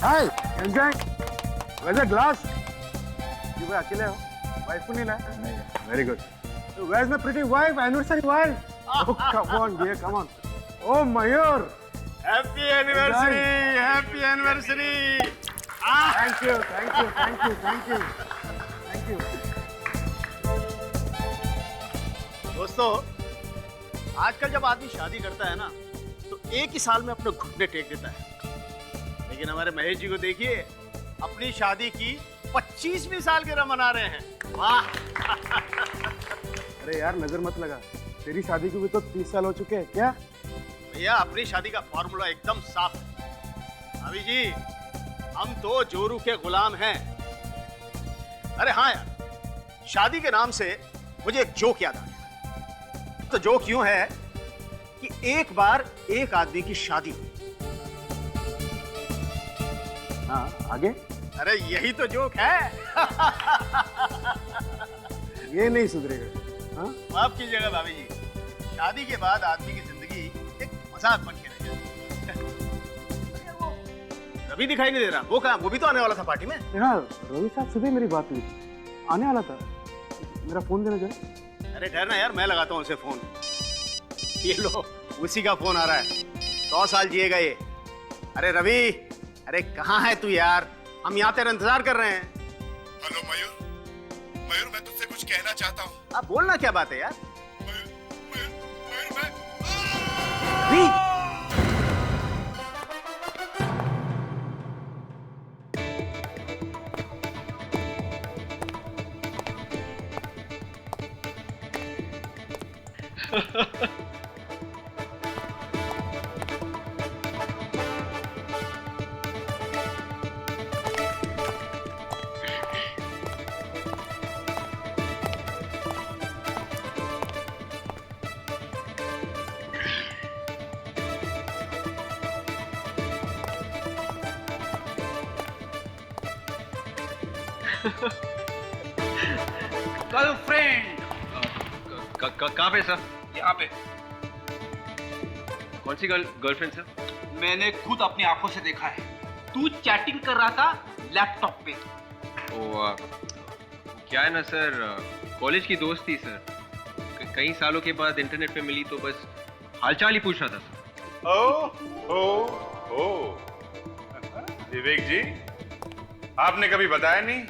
हाय enjoy वैसे glass you were अकेले हो वाइफ को नहीं लाया नहीं very good where's my pretty wife anniversary wife oh come on dear come on oh Mayur happy anniversary happy anniversary thank you thank you thank you thank you thank you दोस्तों आजकल जब आदमी शादी करता है ना तो एक ही साल में अपने घुटने टेक देता है, लेकिन हमारे महेश जी को देखिए अपनी शादी की 25वीं सालगिरह मना रहे हैं। वाह अरे यार नजर मत लगा तेरी शादी को भी तो 30 साल हो चुके हैं क्या भैया अपनी शादी का फॉर्मूला एकदम साफ है। अभी जी हम तो जोरू के गुलाम हैं। अरे हाँ यार शादी के नाम से मुझे एक जोक याद आ गया। तो जोक यूं है कि एक बार एक आदमी की शादी हुई। हाँ आगे अरे यही तो जोक है। ये नहीं सुधरेगा हाँ माफ कीजिएगा भाभी जी, शादी के बाद आदमी की जिंदगी एक मजाक बन के रह जाती है। वो रवि दिखाई नहीं दे रहा, वो कहाँ? वो भी तो आने वाला था पार्टी में। यार रवि साहब सुबह मेरी बात हुई थी आने वाला था मेरा फोन देना जरा अरे ठहरना यार मैं लगाता हूँ उसे फोन। ये लो उसी का फोन आ रहा है। 100 साल जिएगा ये। अरे रवि अरे कहाँ है तू यार, हम यहाँ तेरा इंतजार कर रहे हैं। हेलो मयूर, मयूर मैं तुझसे कुछ कहना चाहता हूँ। आप बोलना क्या बात है यार। मयूर, मयूर, मयूर मैं रवि गर्लफ्रेंड कहाँ पे सर? यहाँ पे। कौन सी गर्लफ्रेंड सर? मैंने खुद अपनी आंखों से देखा है, तू चैटिंग कर रहा था लैपटॉप पे। ओ क्या है ना सर, कॉलेज की दोस्त थी सर, कई सालों के बाद इंटरनेट पे मिली तो बस हालचाल ही पूछ रहा था सर। ओ विवेक जी, आपने कभी बताया नहीं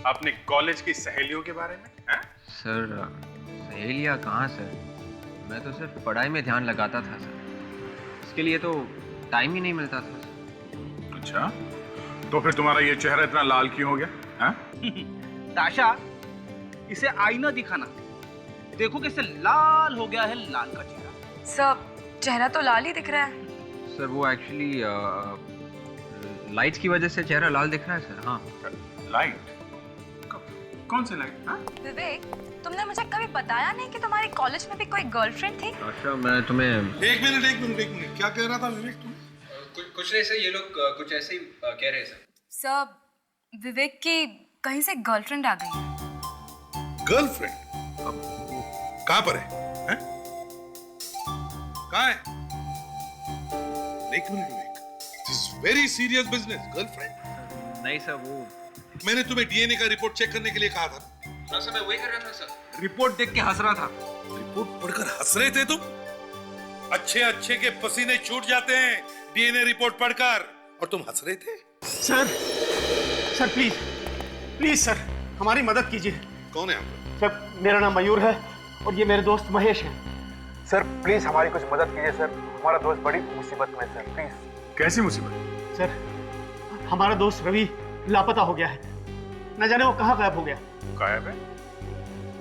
अपने कॉलेज की सहेलियों के बारे में? हैं? सर सहेलियाँ कहाँ सर, मैं तो सिर्फ पढ़ाई में ध्यान लगाता था सर, इसके लिए तो टाइम ही नहीं मिलता था सर। अच्छा तो फिर तुम्हारा ये चेहरा इतना लाल क्यों हो गया? हैं? ताशा इसे आईना दिखाना, देखो कैसे लाल हो गया है लाल का चेहरा। सब चेहरा तो लाल ही दिख रहा है। सर वो एक्चुअली लाइट्स की वजह से चेहरा लाल दिख रहा है सर। हाँ लाइट? कौन सी लाइट? हाँ? विवेक तुमने मुझे कभी बताया नहीं कि तुम्हारे कॉलेज में भी कोई गर्लफ्रेंड थी। अच्छा मैं तुम्हें एक मिनट क्या कह रहा था विवेक तुम? कुछ नहीं सर, ये लोग कुछ ऐसे ही कह रहे हैं सर। सब विवेक की कहीं से गर्लफ्रेंड आ गई है। गर्लफ्रेंड? कहाँ पर है? हैं? कहाँ है? एक minute Vivek, this is very serious business. Girlfriend? नहीं सर वो मैंने तुम्हें डीएनए का रिपोर्ट चेक करने के लिए कहा था। हाँ सर मैं वही कर रहा था सर। रिपोर्ट देख के हंस रहा था। रिपोर्ट पढ़कर हंस रहे थे तुम? अच्छे अच्छे के पसीने छूट जाते हैं डीएनए रिपोर्ट पढ़कर, और तुम हंस रहे थे? Sir sir please please sir हमारी मदद कीजिए। कौन है आप? सर मेरा नाम मयूर है और ये मेरे दोस्त महेश हैं। सर प्लीज हमारी कुछ मदद कीजिए सर हमारा दोस्त बड़ी मुसीबत में है सर प्लीज। कैसी मुसीबत? सर हमारा दोस्त रवि लापता हो गया है, न जाने वो कहाँ गायब हो गया। गायब है?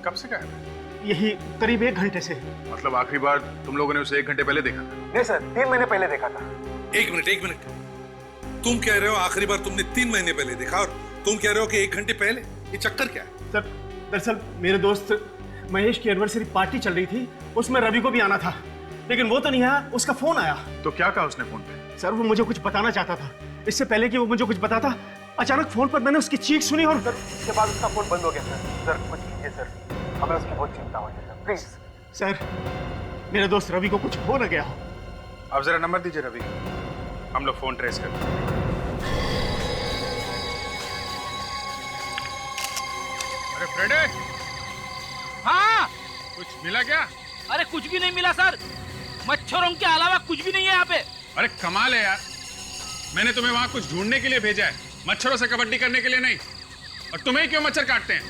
कब से गायब है? यही करीब 1 घंटे से। मतलब आखिरी बार तुम लोगों ने उसे 1 घंटे पहले देखा था? नहीं सर 3 महीने पहले देखा था। एक मिनट, तुम कह रहे हो आखिरी बार तुमने 3 महीने पहले देखा, और तुम कह रहे हो कि 1 घंटे पहले? ये चक्कर क्या है? सर दरअसल मेरे दोस्त महेश की एनिवर्सरी पार्टी चल रही थी, उसमें रवि को भी आना था, लेकिन वो तो नहीं आया, उसका फोन आया। तो क्या कहा उसने फोन पे? सर वो मुझे कुछ बताना चाहता था, इससे पहले कि वो मुझे कुछ बताता अचानक फोन पर मैंने उसकी चीख सुनी और सर उसके बाद उसका फोन बंद हो गया सर कुछ कीजिए सर हमें उसकी बहुत चिंता हो रही है सर प्लीज। सर मेरे दोस्त रवि को कुछ हो न गया हो। अब जरा नंबर दीजिए रवि का, हम लोग फोन ट्रेस करते हैं। रेडी? हाँ। कुछ मिला क्या? अरे कुछ भी नहीं मिला सर, मच्छरों के अलावा कुछ भी नहीं है यहाँ पे। अरे कमाल है यार, मैंने तुम्हें वहां कुछ ढूंढने के लिए भेजा है, मच्छरों से कबड्डी करने के लिए नहीं। और तुम्हें क्यों मच्छर काटते हैं?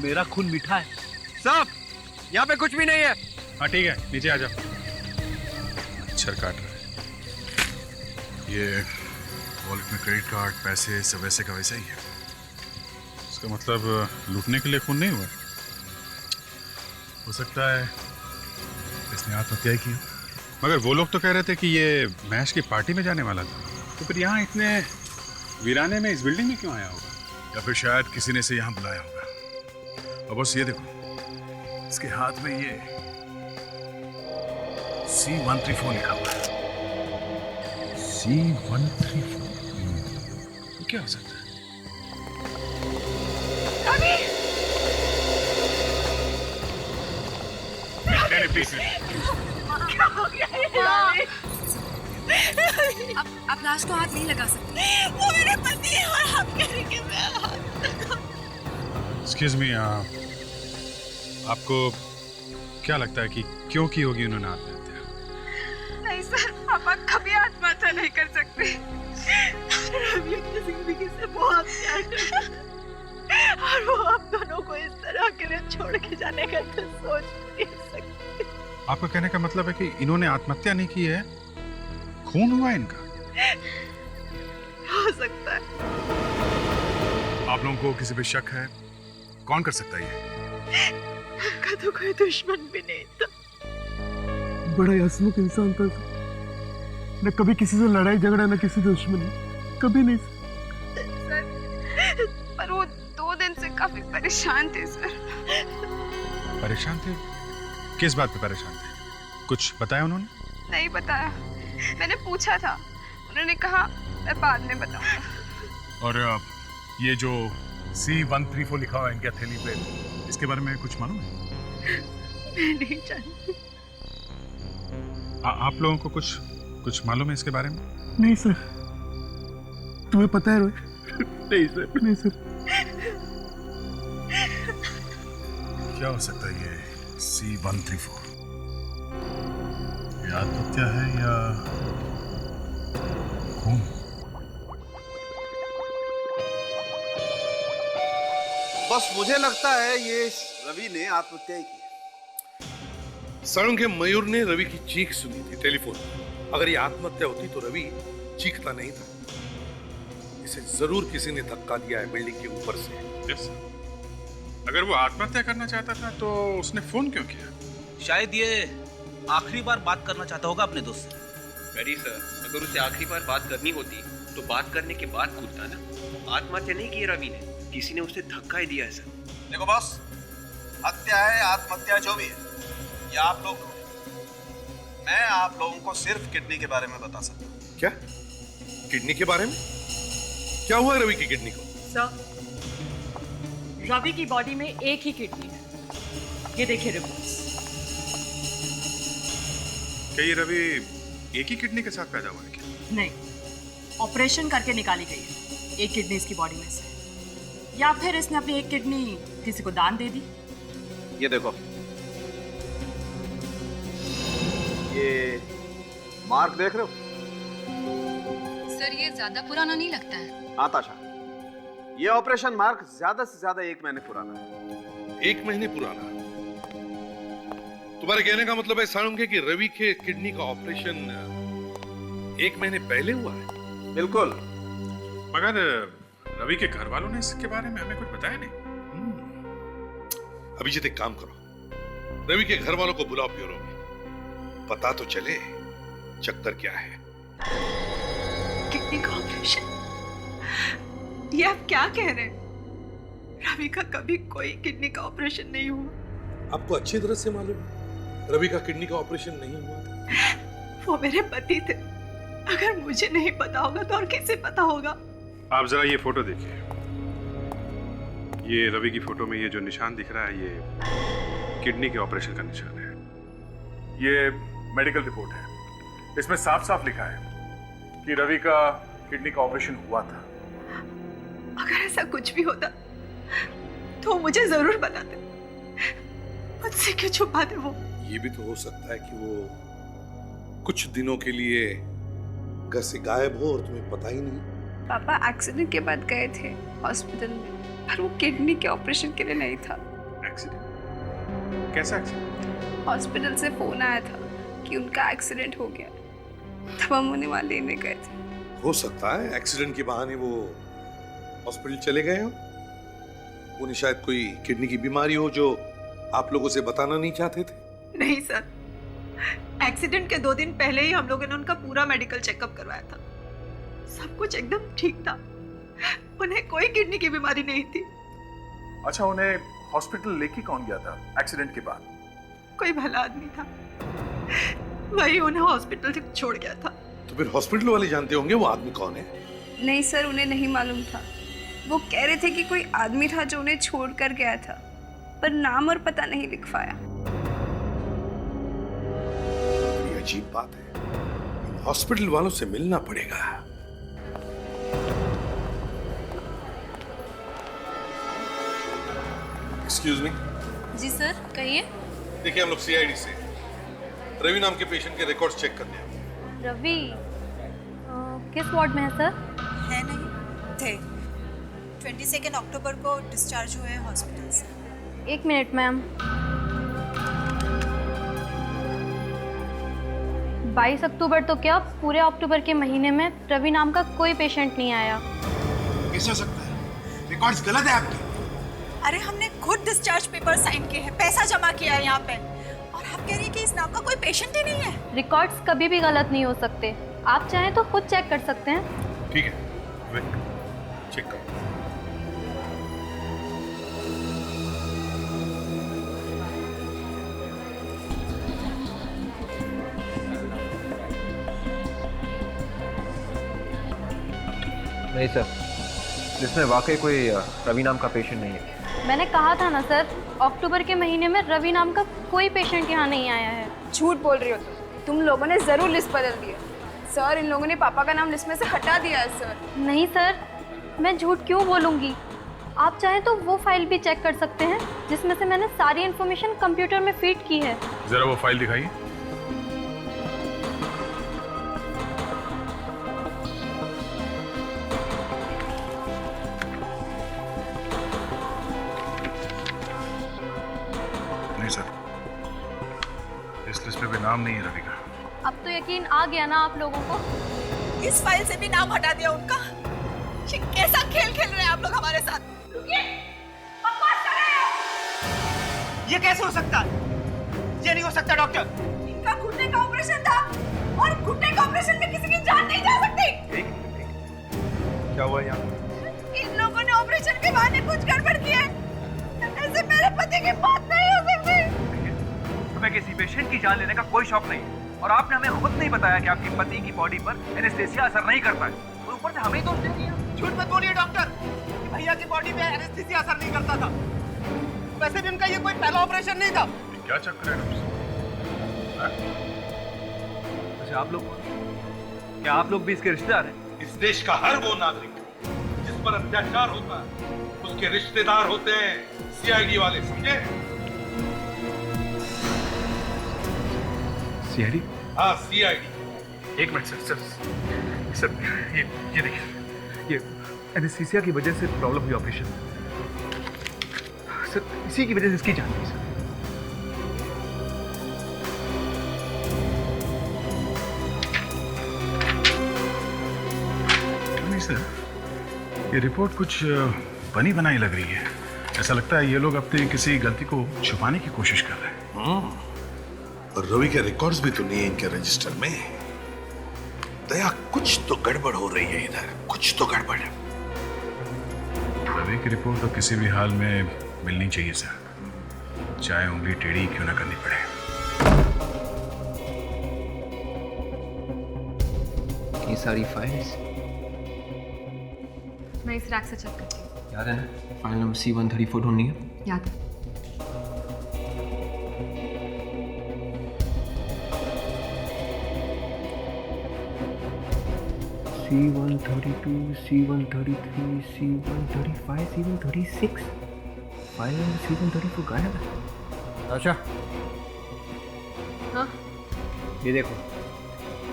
मेरा खून मीठा है। साहब, यहाँ पे कुछ भी नहीं है। हाँ ठीक है, नीचे आ जाओ। मच्छर काट रहा है। ये वॉलेट में क्रेडिट कार्ड, पैसे सब वैसे का वैसा ही है। इसका मतलब लूटने के लिए खून नहीं हुआ? हो सकता है इसने आत्महत्या ही की। मगर वो लोग तो कह रहे थे कि ये मैच की पार्टी में जाने वाला था, तो फिर यहाँ इतने वीराने में इस बिल्डिंग में क्यों आया होगा? या फिर शायद किसी ने इसे यहाँ बुलाया होगा। और बस ये देखो, इसके हाथ में ये C134 लिखा हुआ है। C134 तो क्या हो सकता है? अब लाश को हाथ नहीं लगा सकते। वो मेरे पति है और आप कह रहे कि मैं एक्सक्यूज मी, आपको क्या लगता है कि क्यों की होगी उन्होंने आत्महत्या? नहीं सर, पापा कभी आत्महत्या नहीं कर सकते। रवि अपनी जिंदगी से बहुत प्यार करता है और वो आप दोनों को इस तरह अकेले छोड़ के जाने का तो सोच नहीं सकते। आपका कहने का मतलब है कि इन्होंने आत्महत्या नहीं की है, खून हुआ है इनका? हो सकता है। आप लोगों को किसी पे शक है? कौन कर सकता है ये? उनका तो कोई दुश्मन भी नहीं था। बड़ा ही हंसमुख इंसान था। न कभी किसी से लड़ाई झगड़ा, न किसी दुश्मनी, कभी नहीं सर, पर वो 2 दिन से काफी परेशान थे सर। परेशान थे? किस बात पे परेशान थे? कुछ बताया उन्होंने? नहीं बताया, मैंने पूछा था, उन्होंने कहा मैं बाद में बताऊंगा। और ये जो C134 लिखा हुआ है इनके हथेली पे, इसके बारे में कुछ मालूम है? मैं नहीं जानती। आप लोगों को कुछ मालूम है इसके बारे में? नहीं सर। तुम्हें पता है रोहित? नहीं सर, नहीं सर। क्या हो सकता है ये C134? ये आत्महत्या है या खून? बस मुझे लगता है ये रवि ने आत्महत्या ही की। सड़क के मयूर ने रवि की चीख सुनी थी टेलीफोन पर। अगर ये आत्महत्या होती तो रवि चीखता नहीं था। इसे जरूर किसी ने धक्का दिया है बिल्डिंग के ऊपर से। यस। अगर वो आत्महत्या करना चाहता था तो उसने फोन क्यों किया? शायद ये आखिरी बार बात करना चाहता होगा अपने दोस्त से। वेरी सर, अगर उसे आखिरी बार बात करनी होती तो बात करने के बाद कूदता ना। आत्महत्या नहीं की रवि ने, किसी ने उसे धक्का ही दिया है सर। देखो बॉस, हत्या है आत्महत्या जो भी है, ये आप लोग ढूंढें। मैं आप लोगों को सिर्फ किडनी के बारे में बता सकता हूँ। क्या? किडनी के बारे में? क्या हुआ रवि की किडनी को? सर, रवि की बॉडी में एक ही किडनी है। ये देखिए रिपोर्ट्स। क्या ये रवि एक ही किडनी के साथ पैदा हुआ है क्या? नहीं, ऑपरेशन करके निकाली गई है एक किडनी इसकी बॉडी में से, या फिर इसने अपनी एक किडनी किसी को दान दे दी। ये देखो, ये मार्क देख रहे हो? सर, ये ज्यादा पुराना नहीं लगता है। हाँ ताशा, ये ऑपरेशन मार्क ज्यादा से ज्यादा 1 महीने पुराना है। 1 महीने पुराना? तुम्हारे कहने का मतलब है साळुंखे कि रवि के किडनी का ऑपरेशन 1 महीने पहले हुआ है? बिल्कुल। मगर रवि के घर वालों ने इसके बारे में हमें कुछ बताया नहीं। अभिजीत, एक काम करो, रवि के घर वालों को बुलाओ ब्यूरो में, पता तो चले चक्कर क्या है। किडनी का ऑपरेशन? ये आप क्या कह रहे हैं? रवि का कभी कोई किडनी का ऑपरेशन नहीं हुआ। आपको अच्छी तरह से मालूम है रवि का किडनी का ऑपरेशन नहीं हुआ था। वो मेरे पति थे। अगर मुझे नहीं पता होगा तो और किसे पता होगा? आप जरा ये फोटो देखिए। ये रवि की फोटो में ये जो निशान दिख रहा है, ये किडनी के ऑपरेशन का निशान है। ये मेडिकल रिपोर्ट है, इसमें साफ साफ लिखा है कि रवि का किडनी का ऑपरेशन हुआ था। अगर ऐसा कुछ भी होता तो मुझे जरूर बता दे। मुझसे क्यों छुपाते वो? ये भी तो हो सकता है कि वो कुछ दिनों के लिए घर से गायब हो और तुम्हें पता ही नहीं। पापा एक्सीडेंट के बाद गए थे हॉस्पिटल में, पर वो किडनी के ऑपरेशन के लिए नहीं था। एक्सीडेंट? कैसा एक्सीडेंट? हॉस्पिटल से फोन आया था कि उनका एक्सीडेंट हो गया, तब हम उन्हें वहां लेने गए थे। हो सकता है एक्सीडेंट के बहाने वो हॉस्पिटल चले गए हो। उन्हें शायद कोई किडनी की बीमारी हो जो आप लोगों से बताना नहीं चाहते थे। नहीं सर, एक्सीडेंट के 2 दिन पहले ही हम लोगों ने उनका पूरा मेडिकल चेकअप करवाया था। सब कुछ एकदम ठीक था। उन्हें कोई किडनी की बीमारी नहीं थी। अच्छा, उन्हें हॉस्पिटल लेके कौन गया था एक्सीडेंट के बाद? कोई भला आदमी था, वही उन्हें हॉस्पिटल से छोड़ गया था। तो फिर हॉस्पिटल वाले जानते होंगे वो आदमी कौन है? नहीं सर, उन्हें नहीं मालूम था। वो कह रहे थे कि कोई आदमी था जो उन्हें छोड़कर गया था, पर नाम और पता नहीं लिख पाया। ये अजीब बात है। इन हॉस्पिटल वालों से मिलना पड़ेगा। Excuse me. जी सर, कहिए। देखिए, हम लोग सीआईडी से रवि नाम के पेशेंट के रिकॉर्ड्स चेक करने आए। रवि किस वार्ड में है सर? है नहीं, थे। 22 अक्टूबर को डिस्चार्ज हुए हैं हॉस्पिटल से। 1 मिनट मैम। 22 अक्टूबर तो क्या, पूरे अक्टूबर के महीने में रवि नाम का कोई पेशेंट नहीं आया। कैसे हो सकता है? रिकॉर्ड्स गलत है आपके। अरे हमने खुद डिस्चार्ज पेपर साइन किए हैं, पैसा जमा किया है यहाँ पे, और आप कह रही है कि इस नाम का कोई पेशेंट ही नहीं है। रिकॉर्ड्स कभी भी गलत नहीं हो सकते। आप चाहें तो खुद चेक कर सकते हैं। ठीक है, वेट, चेक करो। नहीं सर, इसमें वाकई कोई रवि नाम का पेशेंट नहीं है। मैंने कहा था ना सर, अक्टूबर के महीने में रवि नाम का कोई पेशेंट यहाँ नहीं आया है। झूठ बोल रही हो तुम लोगों ने जरूर लिस्ट बदल दी है। सर, इन लोगों ने पापा का नाम लिस्ट में से हटा दिया है सर। नहीं सर, मैं झूठ क्यों बोलूँगी। आप चाहें तो वो फाइल भी चेक कर सकते हैं जिसमें से मैंने सारी इन्फॉर्मेशन कंप्यूटर में फीड की है। जरा वो फाइल दिखाइए। नहीं सर, इस लिस्ट पे कोई नाम नहीं है रवि का। अब तो यकीन आ गया ना आप लोगों को? इस फाइल से भी नाम हटा दिया उनका। ये कैसा खेल खेल रहे हैं आप लोग हमारे साथ? रुकिए, बकवास कर रहे हो। ये कैसे हो सकता है? ये नहीं हो सकता डॉक्टर। इनका घुटने का ऑपरेशन था, और घुटने के ऑपरेशन में किसी की जान नहीं जा सकती। क्या हुआ यहाँ? इन लोगों ने ऑपरेशन के बहाने कुछ गड़बड़ की है। ऐसे मेरे पति की बात नहीं हो सकती। तुम्हें किसी पेशेंट की जान लेने का कोई शौक नहीं, और आपने हमें खुद नहीं बताया कि आपके पति की बॉडी पर एनेस्थीसिया असर नहीं करता है, और ऊपर से हमें ही दोष दे दिया। झूठ मत बोलिए डॉक्टर, भैया की बॉडी में एनेस्थीसिया असर नहीं करता था। वैसे भी उनका ये कोई पहला ऑपरेशन नहीं था। क्या चक्कर है? अच्छा, आप लोग क्या आप लोग भी इसके रिश्तेदार हैं? इस देश का हर वो नागरिक जिस पर अत्याचार होता है उसके रिश्तेदार होते हैं सीआईडी वाले, समझे? सीआईडी? हाँ, सीआईडी। 1 मिनट सर, ये देखिए, ये एनेस्थीसिया की वजह से प्रॉब्लम हुई ऑपरेशन। सर, इसी की वजह से इसकी जान गई सर। नहीं सर, ये रिपोर्ट कुछ बनी बनाई लग रही है। ऐसा लगता है ये लोग अपनी किसी गलती को छुपाने की कोशिश कर रहे हैं। और रवि के रिकॉर्ड्स भी तो नहीं है इनके रजिस्टर में। दया, कुछ तो गड़बड़ हो रही है इधर, कुछ तो गड़बड़ है। रवि की रिपोर्ट तो किसी भी हाल में मिलनी चाहिए सर, चाहे उंगली टेढ़ी क्यों ना करनी पड़े। ये सारी फाइल्स मैं इस रैक से चेक करती हूँ। याद है ना, फाइल नंबर C134 ढूंढनी है। याद है। C132, C133, C135, C136. File number C134 गायब है। अच्छा हाँ ये देखो,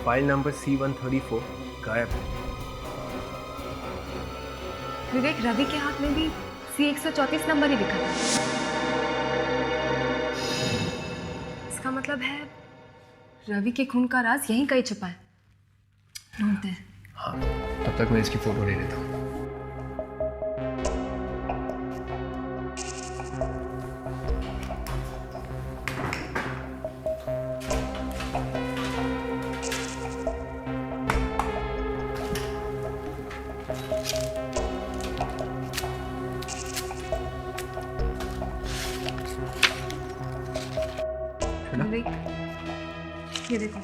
फाइल नंबर C134 गायब है। विवेक, रवि के हाथ में भी C134 नंबर ही लिखा था। इसका मतलब है रवि के खून का राज यहीं कहीं छुपा है। ढूंढते हैं। हाँ, तब तक मैं इसकी फोटो ले लेता हूँ। विवेक, ये देखो,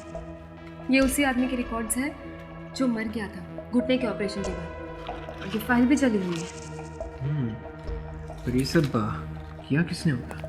ये उसी आदमी के रिकॉर्ड्स हैं जो मर गया था घुटने के ऑपरेशन के बाद। और ये फाइल भी चली हुई है। पर ये सब किया किसने होगा?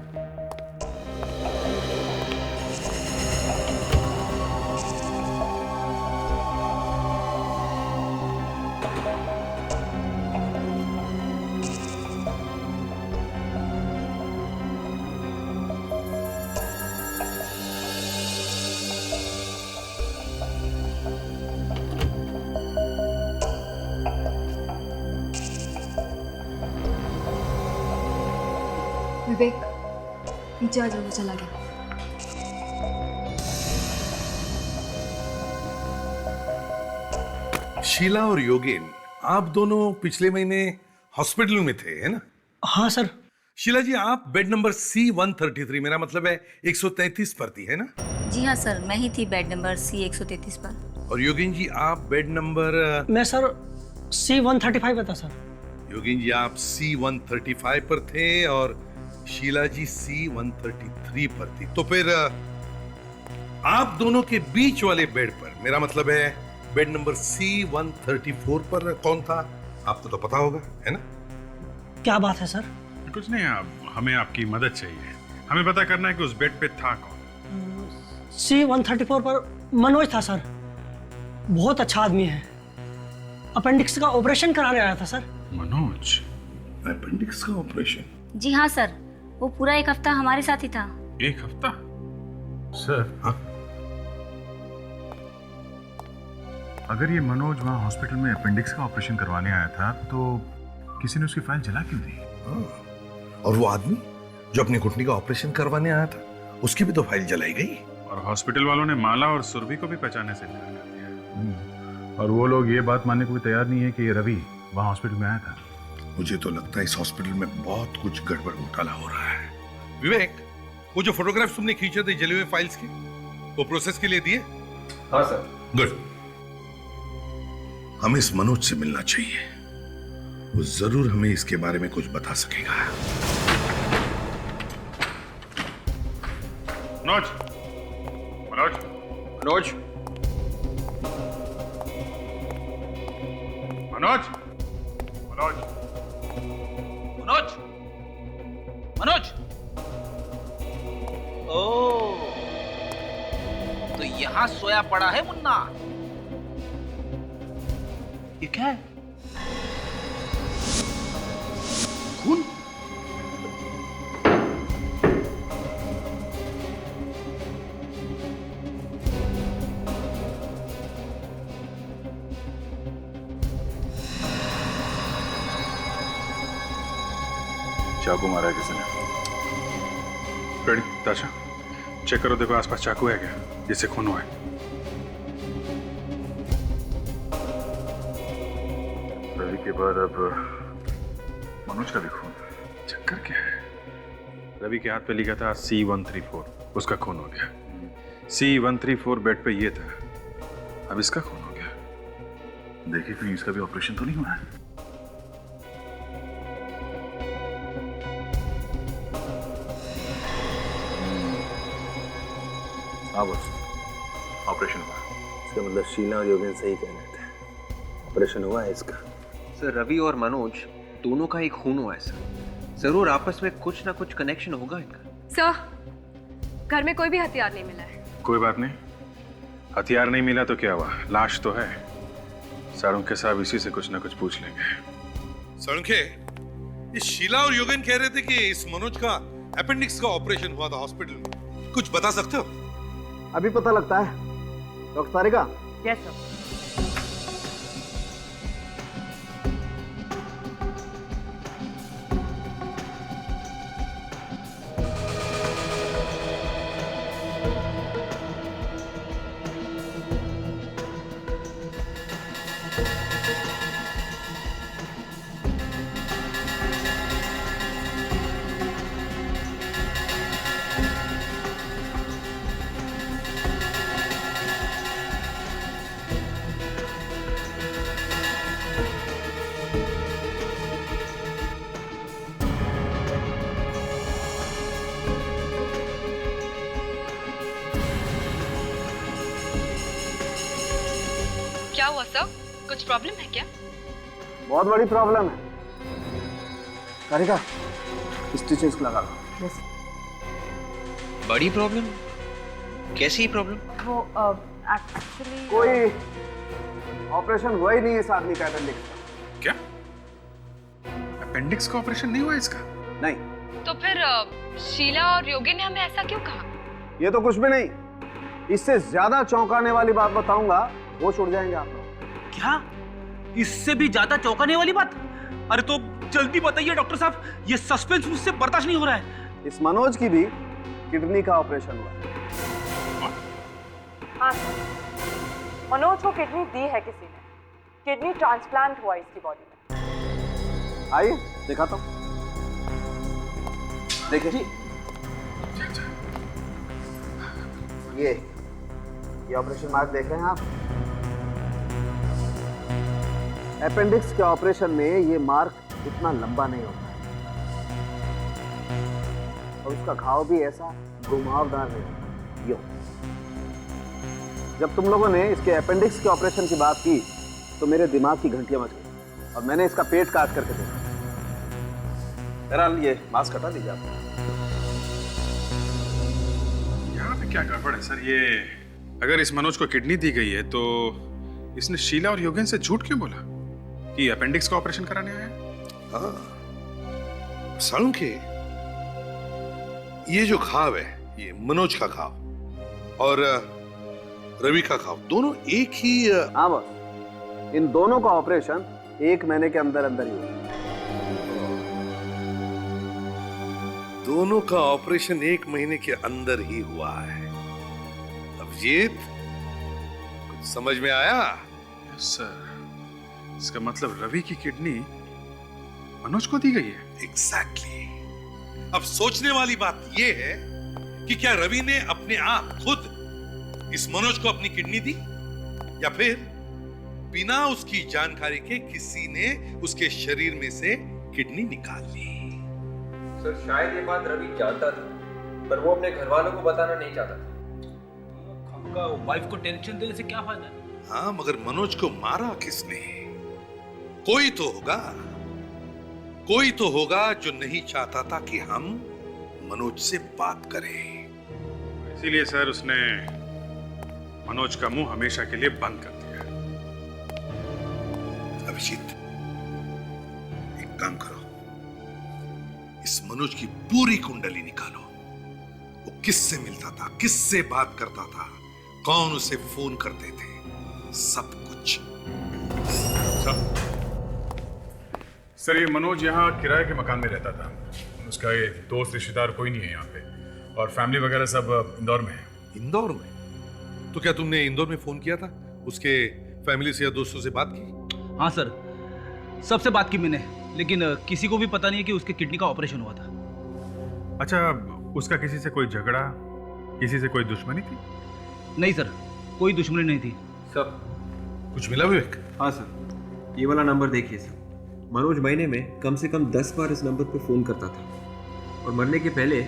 विवेक, नीचे आ जाओ, वो चला गया। शीला और योगेन, आप दोनों पिछले महीने हॉस्पिटल में थे, है ना? हाँ सर। शीला जी, आप बेड नंबर C133, मेरा मतलब है 133 पर थी, है ना? जी हाँ सर, मैं ही थी बेड नंबर C133 पर। और योगेन जी, आप बेड नंबर? मैं सर C135 पर था सर। योगेन जी, आप C135 पर थे और शीला जी C133 पर थी। तो फिर आप दोनों के बीच वाले बेड पर, मेरा मतलब है बेड नंबर C134 पर कौन था? आपको तो पता होगा, है ना? क्या बात है सर? कुछ नहीं, हमें आपकी मदद चाहिए। हमें पता करना है कि उस बेड पे था कौन। C134 पर मनोज था सर। बहुत अच्छा आदमी है। अपेंडिक्स का ऑपरेशन कराने आया था सर। मनोज? अपेंडिक्स का ऑपरेशन? जी हाँ सर, वो पूरा 1 हफ्ता हमारे साथ ही था। 1 हफ्ता? सर, हाँ? अगर ये मनोज वहाँ हॉस्पिटल में अपेंडिक्स का ऑपरेशन करवाने आया था तो किसी ने उसकी फाइल जला क्यों दी? और वो आदमी जो अपने घुटने का ऑपरेशन करवाने आया था, उसकी भी तो फाइल जलाई गई। और हॉस्पिटल वालों ने माला और सुरभि को भी पहचाने से इनकार कर दिया। और वो लोग ये बात मानने को भी तैयार नहीं है कि ये रवि वहाँ हॉस्पिटल में आया था। मुझे तो लगता है इस हॉस्पिटल में बहुत कुछ गड़बड़ घोटाला हो रहा है। विवेक, वो जो फोटोग्राफ्स तुमने खींचे थे जले हुए फाइल्स के, वो प्रोसेस के लिए दिए? हाँ सर। गुड। हमें इस मनोज से मिलना चाहिए। वो जरूर हमें इसके बारे में कुछ बता सकेगा। मनोज, मनोज, मनोज, मनोज, मनोज, मनोज, मनोज। ओह, तो यहाँ सोया पड़ा है मुन्ना। ये क्या है? खून? चाकू मारा है किसी ने। रेडी, ताशा, चेक करो, देखो आसपास चाकू है क्या जिससे खून हुआ है। रवि के बाद अब मनोज का भी खून। चक्कर क्या है? रवि के हाथ पे लिखा था C134, उसका खून हो गया। C134 बेड पे ये था, अब इसका खून हो गया। देखिए कहीं इसका भी ऑपरेशन तो नहीं हुआ है। ऑपरेशन हुआ। इसका मतलब शीला और योगेन सही कह रहे थे, ऑपरेशन हुआ है इसका। सर, रवि और मनोज दोनों का ही खून हुआ है सर। जरूर आपस में कुछ ना कुछ कनेक्शन होगा इनका। सर, घर में कोई भी हथियार नहीं मिला है। कोई बात नहीं, हथियार नहीं मिला तो क्या हुआ, लाश तो है। सारुंखे साहब इसी से कुछ ना कुछ पूछ लेंगे। सारुंखे, इस शीला और योगेन कह रहे थे कि इस मनोज का अपेंडिक्स का ऑपरेशन हुआ था हॉस्पिटल में, कुछ बता सकते हो? अभी पता लगता है। डॉक्टर सारिका। Yes sir. क्या हुआ सर? कुछ प्रॉब्लम है क्या? बहुत बड़ी प्रॉब्लम है। सारिका, स्टिचेस लगा लो। यस। बड़ी प्रॉब्लम? कैसी प्रॉब्लम? वो एक्चुअली कोई ऑपरेशन हुआ ही नहीं है इस आदमी का अपेंडिक्स का। क्या? अपेंडिक्स का ऑपरेशन नहीं हुआ इसका? नहीं। तो फिर शीला और योगी ने हमें ऐसा क्यों कहा? ये तो कुछ भी नहीं, इससे ज्यादा चौंकाने वाली बात बताऊंगा, वो छूट जाएंगे आप लोग। क्या? इससे भी ज्यादा चौंकाने वाली बात? अरे तो जल्दी बताइए डॉक्टर साहब, ये सस्पेंस मुझसे बर्दाश्त नहीं हो रहा है। इस मनोज की भी किडनी का ऑपरेशन हुआ है। हाँ सर, मनोज को किडनी दी है किसी ने। किडनी ट्रांसप्लांट हुआ इसकी बॉडी में। आइए दिखाता हूँ, देखिए। ये ऑपरेशन मार्क देख रहे हैं आप? अपेंडिक्स के ऑपरेशन में ये मार्क इतना लंबा नहीं होता और उसका घाव भी ऐसा घुमावदार नहीं होता। यो, जब तुम लोगों ने इसके अपेंडिक्स के ऑपरेशन की बात की तो मेरे दिमाग की घंटियां बज गई और मैंने इसका पेट काट करके देखा। बहरहाल ये मास्क हटा दीजिए आप। यहाँ पे क्या गड़बड़ है सर? ये अगर इस मनोज को किडनी दी गई है तो इसने शीला और योगेन से झूठ क्यों बोला कि अपेंडिक्स का ऑपरेशन कराने आया? हाँ, सारुंखे, ये जो घाव है, ये मनोज का घाव और रवि का घाव, दोनों एक ही। हाँ बस, इन दोनों का ऑपरेशन 1 महीने के अंदर अंदर ही हुआ। दोनों का ऑपरेशन 1 महीने के अंदर ही हुआ है। अभिजीत, कुछ समझ में आया? सर, इसका मतलब रवि की किडनी मनोज को दी गई है? एग्जैक्टली। अब सोचने वाली बात यह है कि क्या रवि ने अपने आप खुद इस मनोज को अपनी किडनी दी या फिर बिना उसकी जानकारी के किसी ने उसके शरीर में से किडनी निकाल ली? सर, शायद ये बात रवि जानता था, पर वो अपने घर वालों को बताना नहीं चाहता था। हमका वाइफ को टेंशन देने से क्या फायदा? हाँ, मगर मनोज को मारा किसने? कोई तो होगा, कोई तो होगा जो नहीं चाहता था कि हम मनोज से बात करें। इसीलिए सर उसने मनोज का मुंह हमेशा के लिए बंद कर दिया। अभिजीत, एक काम करो, इस मनोज की पूरी कुंडली निकालो। वो किससे मिलता था, किससे बात करता था, कौन उसे फोन करते थे, सब कुछ। सर, ये मनोज यहाँ किराए के मकान में रहता था। उसका ये दोस्त रिश्तेदार कोई नहीं है यहाँ पे और फैमिली वगैरह सब इंदौर में है। इंदौर में? तो क्या तुमने इंदौर में फोन किया था? उसके फैमिली से या दोस्तों से बात की? हाँ सर, सबसे बात की मैंने, लेकिन किसी को भी पता नहीं है कि उसके किडनी का ऑपरेशन हुआ था। अच्छा, उसका किसी से कोई झगड़ा, किसी से कोई दुश्मनी थी? नहीं सर, कोई दुश्मनी नहीं थी। सर, कुछ मिला विवेक? हाँ सर, ये वाला नंबर देखिए सर। मनोज महीने में कम से कम 10 बार इस नंबर पर फोन करता था और मरने के पहले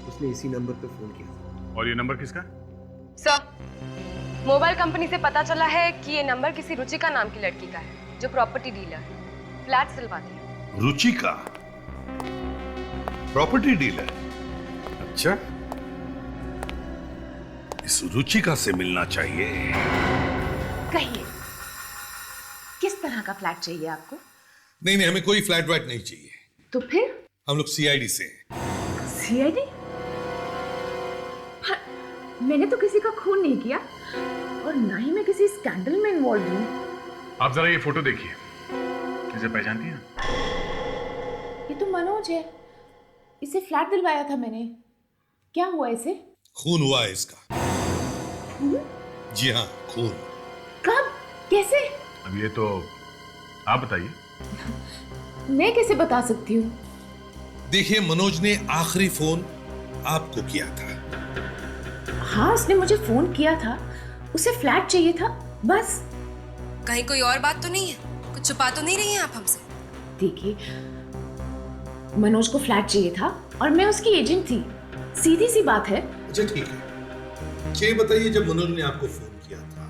उसने इसी नंबर पर फोन किया था। और ये नंबर किसका? सर, मोबाइल कंपनी से पता चला है कि ये नंबर किसी रुचिका नाम की लड़की का है जो प्रॉपर्टी डीलर है, फ्लैट सिलवाती है। Ruchika property dealer? अच्छा, इस रुचिका से मिलना चाहिए। कहिए, किस तरह का फ्लैट चाहिए आपको? नहीं नहीं, हमें कोई फ्लैट व्लैट नहीं चाहिए। तो फिर? हम लोग सीआईडी से हैं। सीआईडी? मैंने तो किसी का खून नहीं किया और ना ही मैं किसी स्कैंडल में इन्वॉल्व हूँ। आप जरा ये फोटो देखिए, इसे पहचानती हैं? ये तो मनोज है, इसे फ्लैट दिलवाया था मैंने। क्या हुआ इसे? खून हुआ है इसका। जी हाँ, खून। कब? कैसे? अब ये तो आप बताइए। मैं कैसे बता सकती हूँ? देखिए, मनोज ने आखिरी फोन आपको किया था। हाँ, उसने मुझे फोन किया था, उसे फ्लैट चाहिए था, बस। कहीं कोई और बात तो नहीं है? कुछ छुपा तो नहीं रही हैं आप हमसे? देखिए, मनोज को फ्लैट चाहिए था और मैं उसकी एजेंट थी, सीधी सी बात है। अच्छा ठीक है, ये बताइए, जब मनोज ने आपको फोन किया था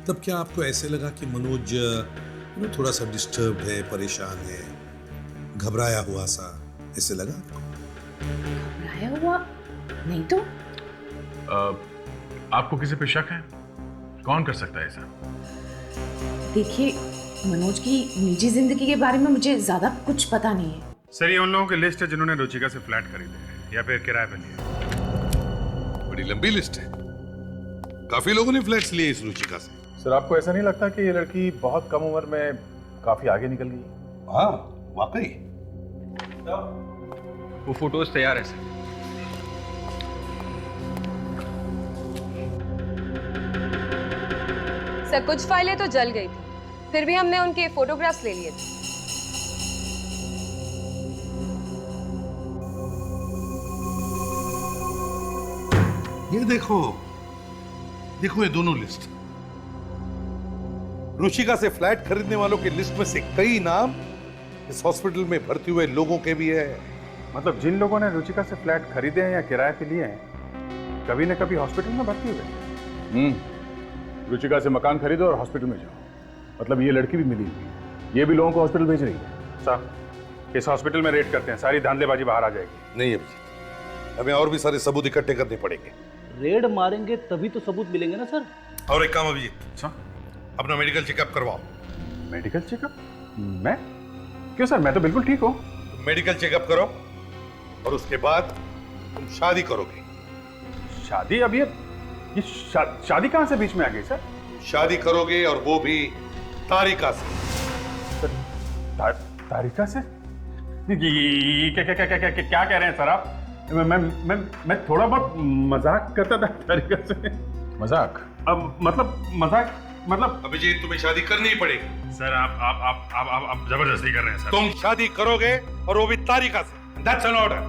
तब क्या आपको ऐसे लगा कि मनोज थोड़ा सा डिस्टर्ब है, परेशान है, घबराया हुआ सा ऐसे लगा आपको? घबराया हुआ नहीं तो। आपको किसी पे शक है? कौन कर सकता है ऐसा? देखिए, मनोज की निजी जिंदगी के बारे में मुझे ज्यादा कुछ पता नहीं है। सर, ये उन लोगों की लिस्ट है जिन्होंने रुचिका से फ्लैट खरीदे हैं या फिर किराए पर लिए। बड़ी लंबी लिस्ट है, काफी लोगों ने फ्लैट्स लिए इस रुचिका से। सर, आपको ऐसा नहीं लगता कि ये लड़की बहुत कम उम्र में काफी आगे निकल गई? हाँ, वाकई। वो फोटोज तैयार है सर। सर, कुछ फाइलें तो जल गई थी, फिर भी हमने उनके फोटोग्राफ्स ले लिए थे। ये देखो, देखो ये दोनों लिस्ट। रुचिका से फ्लैट खरीदने वालों की लिस्ट में से कई नाम इस हॉस्पिटल में भर्ती हुए लोगों के भी है। मतलब जिन लोगों ने रुचिका से फ्लैट खरीदे हैं या किराए पे लिए हैं, कभी न कभी हॉस्पिटल में भर्ती हुए। रुचिका से मकान खरीदो और हॉस्पिटल में जाओ। मतलब ये लड़की भी मिली हुई है, ये भी लोगों को हॉस्पिटल भेज रही है। साहब, इस हॉस्पिटल में रेड करते हैं, सारी धांधलेबाजी बाहर आ जाएगी। नहीं अभिजीत, हमें और भी सारे सबूत इकट्ठे करने पड़ेंगे। रेड मारेंगे तभी तो सबूत मिलेंगे ना सर। और एक काम अभिजीत, अपना मेडिकल चेकअप करवाओ। Medical checkup? मैं? क्यों सर, मैं तो बिल्कुल ठीक हूँ। मेडिकल चेकअप करो और उसके बाद तुम शादी करोगे। शादी? अब ये शादी कहाँ से बीच में आ गई सर? शादी करोगे और वो भी तारिका से। तारिका से? क्या कह रहे हैं सर आप? मैं थोड़ा बहुत मजाक करता था तारिका से। मजाक? अब मतलब अभिजीत, तुम्हें शादी करनी ही पड़ेगी। सर, आप जबरदस्ती कर रहे हैं सर। तुम शादी करोगे और वो भी तारिका से। That's an order.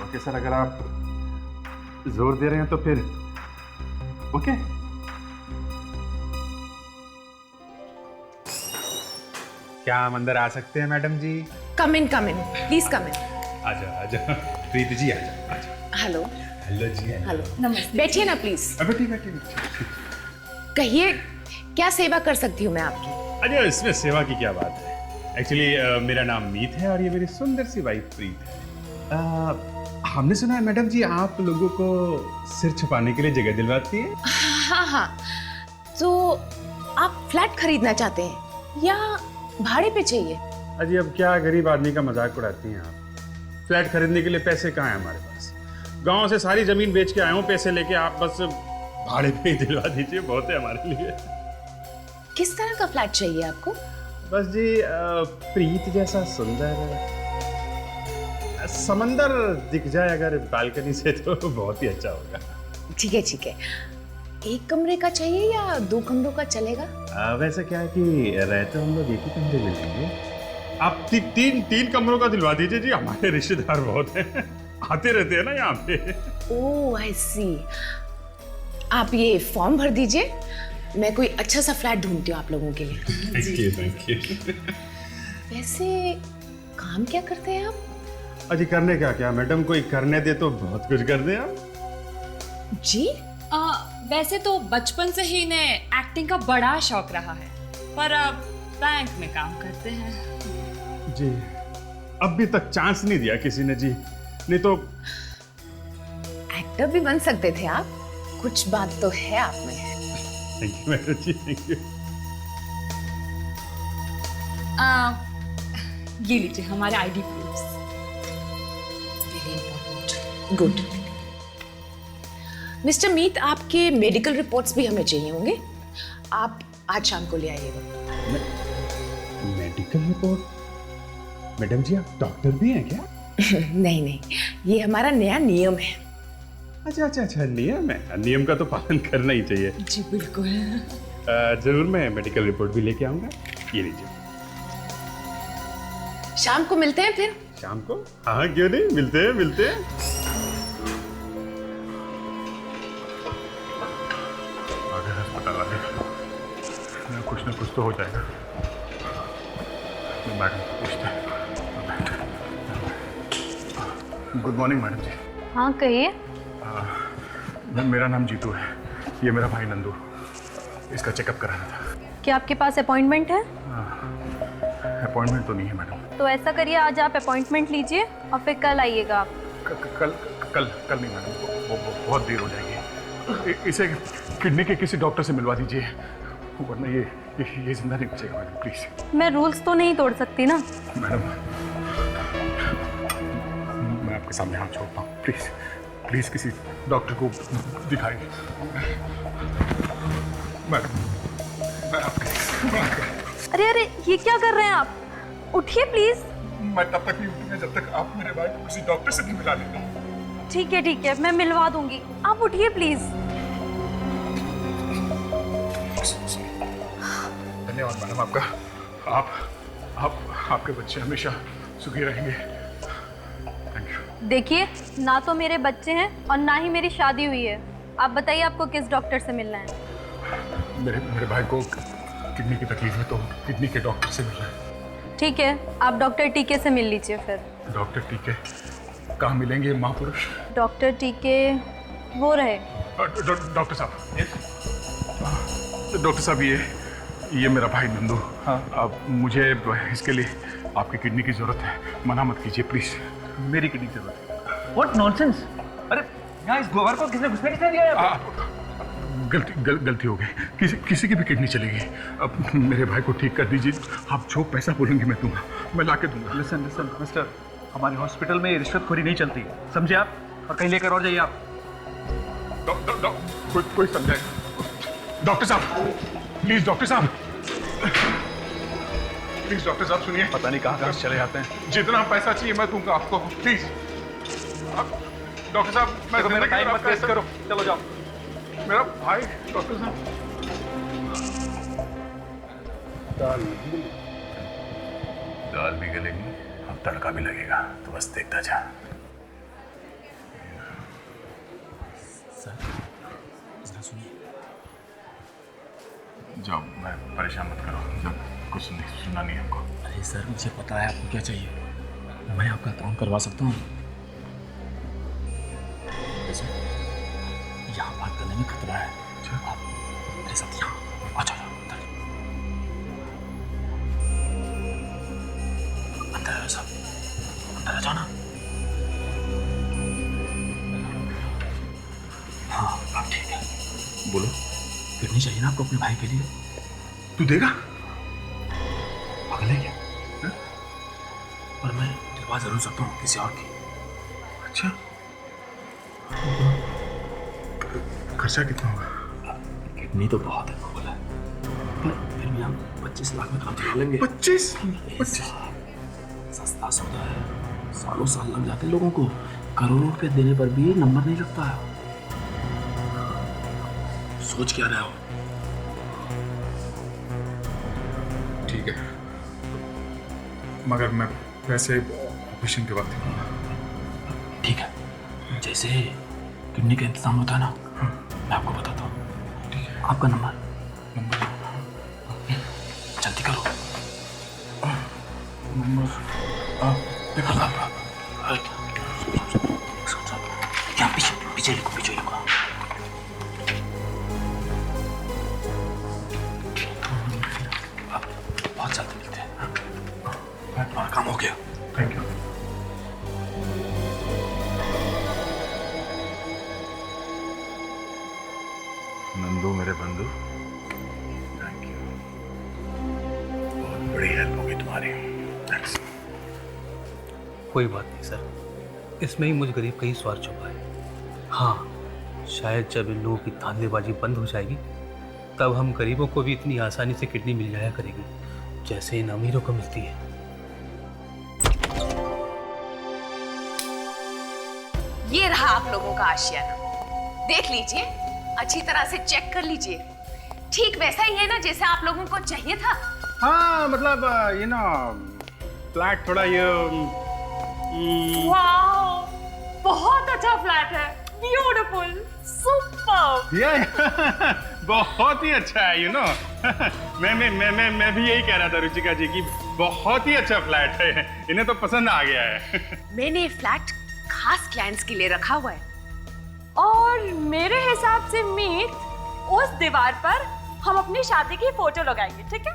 Okay sir, अगर आप जोर दे रहे हैं तो फिर ओके। क्या हम अंदर आ सकते हैं madam ji? Come in please come इन। आजा प्रीति जी, आजा। हेलो। हेलो जी। हेलो, नमस्ते। बैठिए ना प्लीज। बैठिए। कहिए, क्या सेवा कर सकती हूँ मैं आपकी? अरे इसमें सेवा की क्या बात है। एक्चुअली मेरा नाम मीत है और ये मेरी सुंदर सी वाइफ प्रीत है। हमने सुना है मैडम जी आप लोगों को सिर छुपाने के लिए जगह दिलवाती है। हाँ, तो आप फ्लैट खरीदना चाहते हैं या भाड़े पे चाहिए? अजी, अब क्या गरीब आदमी का मजाक उड़ाती हैं आप? फ्लैट खरीदने के लिए पैसे कहाँ हैं हमारे पास? गांव से सारी जमीन बेच के आया हूँ पैसे लेके, आप बस भाड़े पे ही दिलवा दीजिए, बहुत है हमारे लिए। किस तरह का फ्लैट चाहिए आपको? बस जी, प्रीत जैसा सुंदर, समंदर दिख जाए अगर बालकनी से तो बहुत ही अच्छा होगा। ठीक है। एक कमरे का चाहिए या 2 कमरों का चलेगा? वैसे क्या है कि रहते हम लोग एक ही कमरे में लेंगे। आप तीन कमरों का दिलवा दीजिए जी, हमारे रिश्तेदार बहुत हैं, आते रहते हैं ना यहाँ पे। ओह, आई सी। आप ये फॉर्म भर दीजिए, मैं कोई अच्छा सा फ्लैट ढूंढती हूँ आप लोगों के लिए। Thank you. वैसे काम क्या करते हैं आप? अजी, करने क्या मैडम, कोई करने दे तो बहुत कुछ कर दे आप। जी? वैसे तो बचपन से ही इन्हें एक्टिंग का बड़ा शौक रहा है, पर अब बैंक में काम करते हैं। जी, अभी तक चांस नहीं दिया किसी ने जी, नहीं तो। एक्टर भी बन सकते थे आप, कुछ बात तो है आप में। Thank you madam ji, thank you. ये लीजिए हमारे ID proofs. Good. Mister Meet, आपके मेडिकल रिपोर्ट्स भी हमें चाहिए होंगे। आप आज शाम को ले आइएगा। Medical report? मैडम जी आप डॉक्टर भी हैं क्या? नहीं नहीं, ये हमारा नया नियम है। अच्छा अच्छा अच्छा, नियम है। नियम का तो पालन करना ही चाहिए। जी बिल्कुल। जरूर मैं मेडिकल रिपोर्ट भी लेके आऊंगा। ये लीजिए। शाम को मिलते हैं फिर। शाम को? हाँ क्यों नहीं, मिलते हैं मिलते हैं। आगे अस्पताल आगे कुछ ना कुछ तो हो जाएगा। मैडम पूछते हैं। गुड मॉर्निंग मैडम जी। हाँ कहिए। मेरा नाम जीतू है, ये मेरा भाई नंदू। इसका चेकअप कराना था। क्या आपके पास अपॉइंटमेंट है? अपॉइंटमेंट तो नहीं है मैडम। तो ऐसा करिए, आज आप अपॉइंटमेंट लीजिए और फिर कल आइएगा आप। कल कल कल नहीं मैडम, वो बहुत देर हो जाएगी। इसे किडनी के किसी डॉक्टर से मिलवा दीजिए, वरना ये जिंदा नहीं बचेगा मैडम, प्लीज। मैं रूल्स तो नहीं तोड़ सकती ना। मैडम मैं आपके सामने हाथ छोड़ता हूँ, प्लीज प्लीज किसी डॉक्टर को दिखाइए। मैडम मैं आपके अरे अरे, ये क्या कर रहे हैं आप? उठिए प्लीज। मैं तब तक नहीं उठूंगा जब तक आप मेरे भाई को किसी डॉक्टर से नहीं मिला लेते। ठीक है, मैं मिलवा दूंगी। आप उठिए प्लीज। धन्यवाद मैडम आपका। आपके बच्चे हमेशा सुखी रहेंगे। Thank you. देखिए, ना तो मेरे बच्चे हैं और ना ही मेरी शादी हुई है। आप बताइए आपको किस डॉक्टर से मिलना है? मेरे भाई को किडनी की तकलीफ है तो किडनी के डॉक्टर से मिलना है। ठीक है, आप डॉक्टर टीके से मिल लीजिए फिर। डॉक्टर टीके कहाँ मिलेंगे महापुरुष? डॉक्टर टीके वो रहे। डॉक्टर साहब, डॉक्टर साहब ये मेरा भाई नंदू। हाँ। अब मुझे इसके लिए आपकी किडनी की जरूरत है, मना मत कीजिए प्लीज। मेरी किडनी की जरूरत है। What nonsense! अरे यहाँ इस गोबर को किसने दिया है? गलती हो गई। किसी की भी किडनी चलेगी। अब मेरे भाई को ठीक कर दीजिए। आप जो पैसा बोलेंगे मैं दूंगा, मैं ला के दूंगा। लिसन मिस्टर, हमारे हॉस्पिटल में रिश्वतखोरी नहीं चलती, समझे आप? और कहीं लेकर और जाइए आप। कोई समझाए। डॉक्टर साहब प्लीज, डॉक्टर साहब प्लीज, डॉक्टर साहब सुनिए। पता नहीं कहाँ चले जाते हैं। जितना पैसा चाहिए मैं दूंगा आपको, प्लीज। डॉक्टर साहब मैं मेरा टाइम मत वेस्ट करो, चलो जाओ। मेरा भाई डॉक्टर साहब। दाल भी गलेगी, अब तड़का भी लगेगा, तो बस देखता जा। सर जरा सुनिए। जाओ, मैं परेशान मत करो, जब कुछ सुनना नहीं हमको। अरे सर मुझे पता है आपको क्या चाहिए, मैं आपका काम करवा सकता हूँ। यहाँ बात करने में खतरा है। आप मेरे साथ यहाँ आ जाओ। अंदर आओ सब, अंदर आ जाओ ना। हाँ अब ठीक है, बोलो। किडनी चाहिए ना आपको अपने भाई के लिए? तू देगा? पागल है क्या? और मैं दिलवा जरूर सकता हूँ किसी और की। अच्छा, खर्चा कितना होगा? किडनी तो बहुत है, बोला है, पर फिर भी हम 25 लाख में काम चला लेंगे। 25? सस्ता सौदा है, सालों साल लग जाते हैं लोगों को, करोड़ों रुपए देने पर भी नंबर नहीं लगता है। सोच क्या रहे हो? ठीक है, मगर मैं वैसे ऑपरेशन के बाद देखूंगा। ठीक है, जैसे किडनी का इंतजाम होता है ना, मैं आपको बताता हूँ। ठीक है, आपका नंबर जल्दी करो। नंबर देखो यहाँ पीछे लिखो। बहुत जल्दी मिलते हैं। और काम हो गया। Thank you. नंदू मेरे बंधु, थैंक यू, बहुत बड़ी हेल्प होगी तुम्हारी। तुम्हारी। कोई बात नहीं सर, इसमें ही मुझ गरीब का ही स्वार्थ छुपा है। हाँ, शायद जब इन लोगों की धांधलेबाजी बंद हो जाएगी तब हम गरीबों को भी इतनी आसानी से किडनी मिल जाया करेगी जैसे इन अमीरों को मिलती है। ये रहा आप लोगों का आशियाना, देख लीजिए, अच्छी तरह से चेक कर लीजिए। ठीक वैसा ही है ना जैसे आप लोगों को चाहिए था। हाँ मतलब ये ना फ्लैट थोड़ा ये वाओ, बहुत अच्छा फ्लैट है, ब्यूटीफुल, सुपर। बहुत ही अच्छा है, यू नो। मैं भी यही कह रहा था रुचिका जी की बहुत ही अच्छा फ्लैट है, इन्हें तो पसंद आ गया है। मैंने फ्लैट खास क्लाइंट्स के लिए रखा हुआ है। और मेरे हिसाब से मीत, उस दीवार पर हम अपनी शादी की फोटो लगाएंगे, ठीक है?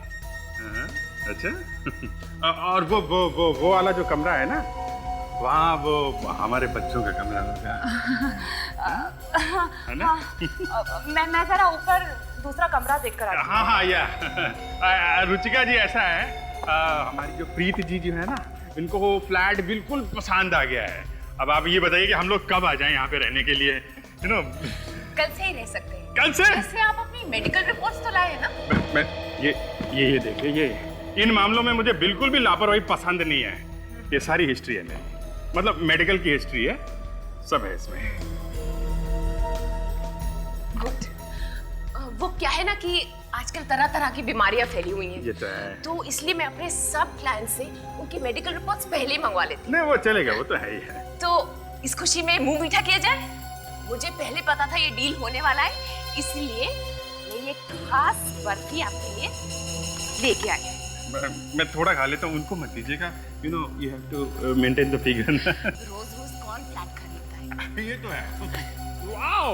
अच्छा। और वो वाला जो कमरा है ना, वहाँ वो हमारे बच्चों का कमरा होगा, है ना? मैं जरा ऊपर दूसरा कमरा देख कर आती हूँ। हाँ या रुचिका जी, ऐसा है हमारी जो प्रीत जी जो है ना, इनको वो फ्लैट बिल्कुल पसंद आ गया है। अब आप ये बताइए कि हम लोग कब आ जाएं यहाँ पे रहने के लिए, यू नो? कल से ही रह सकते हैं। कल से? वैसे आप अपनी मेडिकल रिपोर्ट्स तो लाए हैं ना? मैं ये देखिए, ये इन मामलों में मुझे बिल्कुल भी लापरवाही पसंद नहीं है। ये सारी हिस्ट्री है मेरी, मतलब मेडिकल की हिस्ट्री है, सब है इसमें। गुड। वो क्या है ना कि आजकल तरह तरह की बीमारियां फैली हुई हैं, ये तो है। तो इसलिए मैं अपने सब क्लाइंट से उनकी मेडिकल रिपोर्ट्स पहले ही मंगवा लेती हूँ। नहीं वो चलेगा, वो तो है ही है। तो इस खुशी में मुंह मीठा किया जाए। मुझे पहले पता था ये डील होने वाला है, इसलिए मैं ये खास बर्फी आपके लिए लेके आई। मैं थोड़ा खा लेता हूँ, उनको मत दीजिएगा, you know you have to maintain the figure. रोज रोज कौन फ्लैट खरीदता है? ये तो है। वाओ,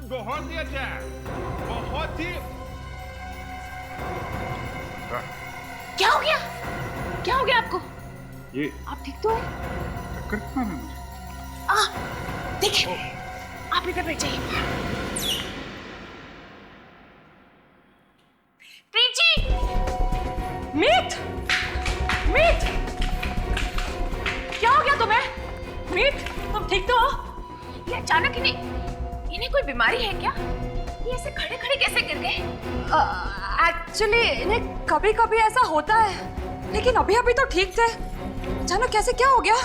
बहुत ही अच्छा है, बहुत ही। क्या हो गया? क्या हो गया आपको? ये आप ठीक तो हैं? देखिए, आप इधर बैठ जाइए। प्रीत जी! मीत! मीत! क्या हो गया तुम्हें? मीत, तुम ठीक तो हो? ये अचानक इन्हें कोई बीमारी है क्या? ये ऐसे खड़े खड़े कैसे गिर गए? एक्चुअली इन्हें कभी कभी ऐसा होता है, लेकिन अभी अभी तो ठीक थे। अचानक कैसे क्या हो गया?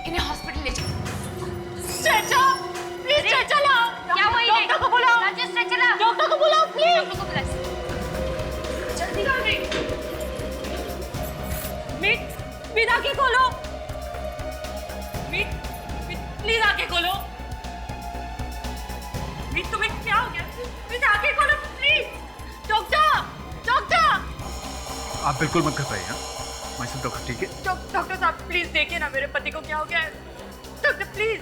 इन्हें हॉस्पिटल ले जाओ। स्ट्रेचर, प्लीज स्ट्रेचर लाओ। क्या हुआ? डॉक्टर को बुलाओ। राजेश स्ट्रेचर लाओ। डॉक्टर को बुलाओ प्लीज। डॉक्टर को बुलाओ। जल्दी करो। मीत, मीत आंखें खोलो। मीत, प्लीज आंखें खोलो। मीत, तुम्हें क्या हो गया? मीत आंखें खोलो प्लीज। Doctor, doctor. आप बिल्कुल मत घबराइए, हाँ? मैं सब डॉक्टर, ठीक है? डॉक्टर साहब प्लीज देखिए ना, मेरे पति को क्या हो गया है। Doctor please.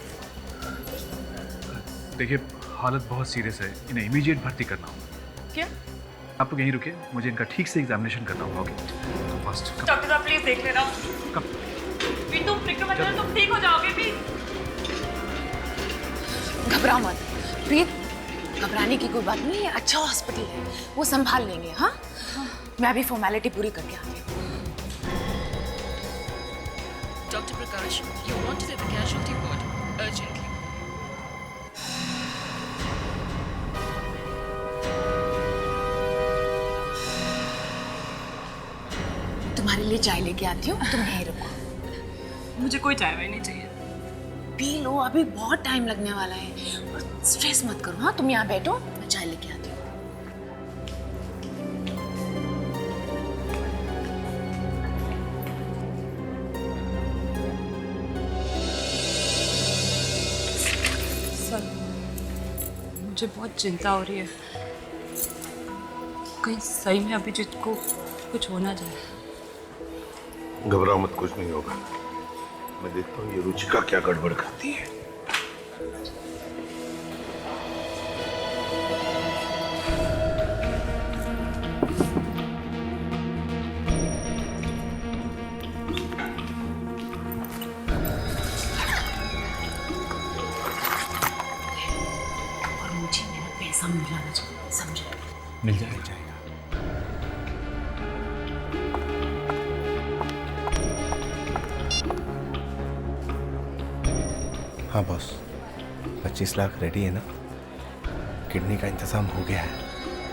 देखिए, हालत बहुत सीरियस है, इन्हें इमीडिएट भर्ती करना होगा। क्या? आप लोग यहीं रुकिए, मुझे इनका ठीक से एग्जामिनेशन करना होगा। Okay fast. डॉक्टर साहब प्लीज देख लेना। कब? मीत, तुम फिक्र मत करो, तुम ठीक हो जाओगे प्लीज। घबराओ मत प्रीत, घबराने की कोई बात नहीं है, अच्छा हॉस्पिटल है, वो संभाल लेंगे। हाँ, मैं अभी फॉर्मेलिटी पूरी करके आती हूँ। Dr. Prakash, you want to the casualty ward urgently. तुम्हारे लिए चाय लेके आती हूँ, तुम यहीं रुको। मुझे कोई चाय वाय नहीं चाहिए। पी लो, अभी बहुत टाइम लगने वाला है। और स्ट्रेस मत करो। हाँ, तुम यहाँ बैठो, मैं चाय लेके आती हूँ। सर, मुझे बहुत चिंता हो रही है, कहीं सही में अभिजीत को कुछ होना जाए। घबराओ मत, कुछ नहीं होगा। मैं देखता हूँ ये रुचिका क्या गड़बड़ करती है। मिल जाएगा। हाँ बॉस, 25 लाख रेडी है ना? किडनी का इंतजाम हो गया है,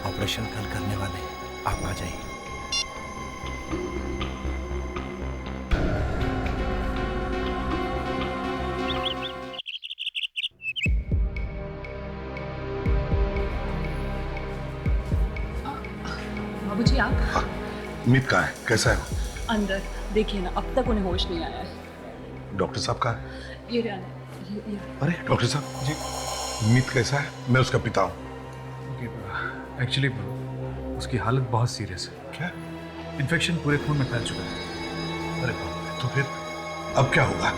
ऑपरेशन कल करने वाले हैं, आप आ जाइए। बाबूजी आप मीत कहाँ है, कैसा है वो? अंदर देखिए ना, अब तक उन्हें होश नहीं आया है। डॉक्टर साहब कहाँ है? ये रहा, ये। अरे डॉक्टर साहब जी, मीत कैसा है? मैं उसका पिता हूँ। एक्चुअली उसकी हालत बहुत सीरियस है। क्या? इन्फेक्शन पूरे खून में फैल चुका है। अरे तो फिर अब क्या होगा?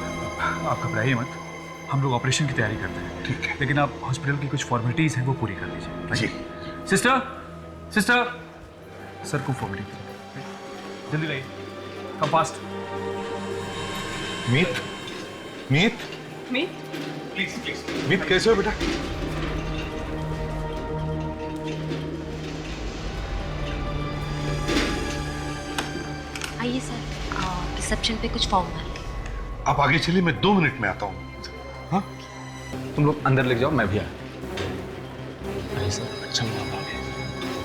आप घबराइए मत, हम लोग ऑपरेशन की तैयारी करते हैं। ठीक है, लेकिन आप हॉस्पिटल की कुछ फॉर्मेलिटीज हैं वो पूरी कर लीजिए। जी। सिस्टर, सिस्टर, सर को फॉर्मेलिटी जल्दी लाइए, come fast. Meet, Meet, Meet, please please. Meet कैसे हो बेटा? आइए सर, रिसेप्शन पे कुछ फॉर्म भर। आप आगे चलिए, मैं 2 मिनट में आता हूँ। हाँ, तुम लोग अंदर लेके जाओ, मैं भी आया। अरे सर, अच्छा हुआ आप आ गए।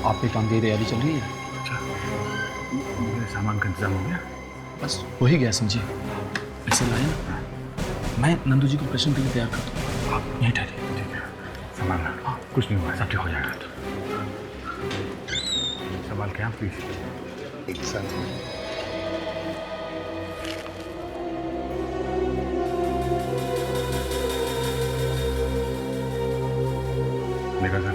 आपके काम की तैयारी चल रही है? मेरे सामान का इंतजाम हो गया? बस हो ही गया समझिए। ऐसे लाए ना, मैं नंदू जी को ऑपरेशन के लिए तैयार कर दूँ, आप यहीं ठहरिए। ठीक है, संभाल लो, कुछ नहीं हुआ, सब ठीक हो जाएगा। संभाल के आप प्लीज। एक साथ देखा सर,